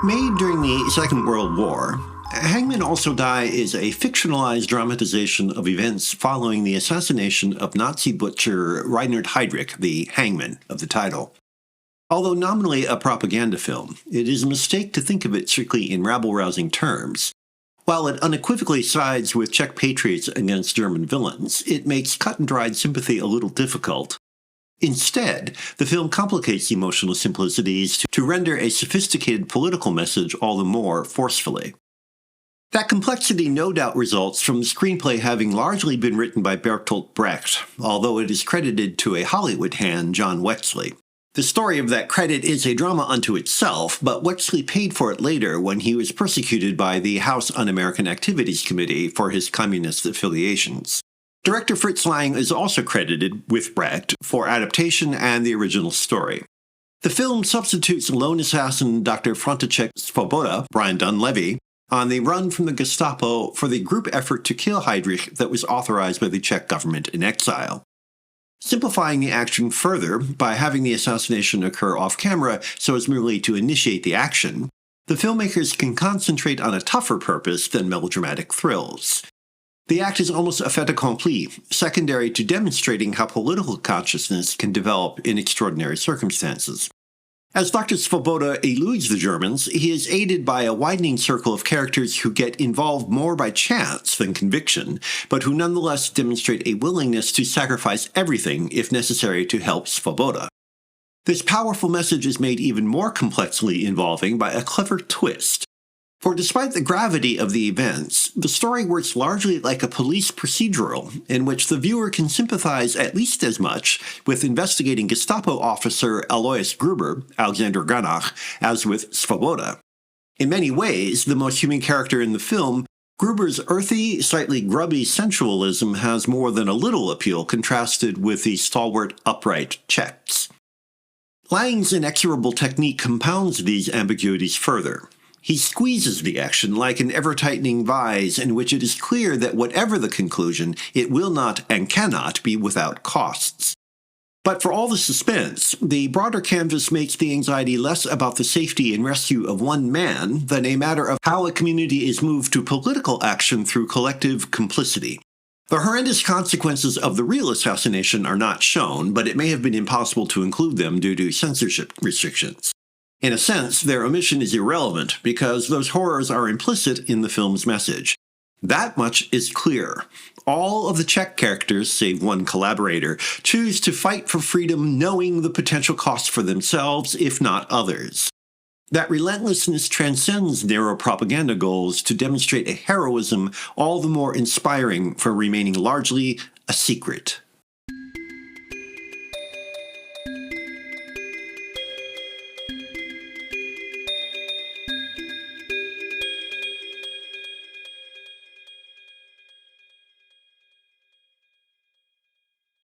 Made during the Second World War, Hangmen Also Die is a fictionalized dramatization of events following the assassination of Nazi butcher Reinhard Heydrich, the hangman of the title. Although nominally a propaganda film, it is a mistake to think of it strictly in rabble-rousing terms. While it unequivocally sides with Czech patriots against German villains, it makes cut-and-dried sympathy a little difficult. Instead, the film complicates emotional simplicities to render a sophisticated political message all the more forcefully. That complexity no doubt results from the screenplay having largely been written by Bertolt Brecht, although it is credited to a Hollywood hand, John Wexley. The story of that credit is a drama unto itself, but Wexley paid for it later when he was persecuted by the House Un-American Activities Committee for his communist affiliations. Director Fritz Lang is also credited, with Brecht, for adaptation and the original story. The film substitutes lone assassin Dr. František Svoboda, Brian Dunleavy, on the run from the Gestapo for the group effort to kill Heydrich that was authorized by the Czech government in exile. Simplifying the action further by having the assassination occur off-camera so as merely to initiate the action, the filmmakers can concentrate on a tougher purpose than melodramatic thrills. The act is almost a fait accompli, secondary to demonstrating how political consciousness can develop in extraordinary circumstances. As Dr. Svoboda eludes the Germans, he is aided by a widening circle of characters who get involved more by chance than conviction, but who nonetheless demonstrate a willingness to sacrifice everything if necessary to help Svoboda. This powerful message is made even more complexly involving by a clever twist. For despite the gravity of the events, the story works largely like a police procedural, in which the viewer can sympathize at least as much with investigating Gestapo officer Alois Gruber, Alexander Granach, as with Svoboda. In many ways, the most human character in the film, Gruber's earthy, slightly grubby sensualism has more than a little appeal contrasted with the stalwart, upright Czechs. Lang's inexorable technique compounds these ambiguities further. He squeezes the action like an ever-tightening vise in which it is clear that whatever the conclusion, it will not and cannot be without costs. But for all the suspense, the broader canvas makes the anxiety less about the safety and rescue of one man than a matter of how a community is moved to political action through collective complicity. The horrendous consequences of the real assassination are not shown, but it may have been impossible to include them due to censorship restrictions. In a sense, their omission is irrelevant because those horrors are implicit in the film's message. That much is clear. All of the Czech characters, save one collaborator, choose to fight for freedom knowing the potential costs for themselves, if not others. That relentlessness transcends narrow propaganda goals to demonstrate a heroism all the more inspiring for remaining largely a secret.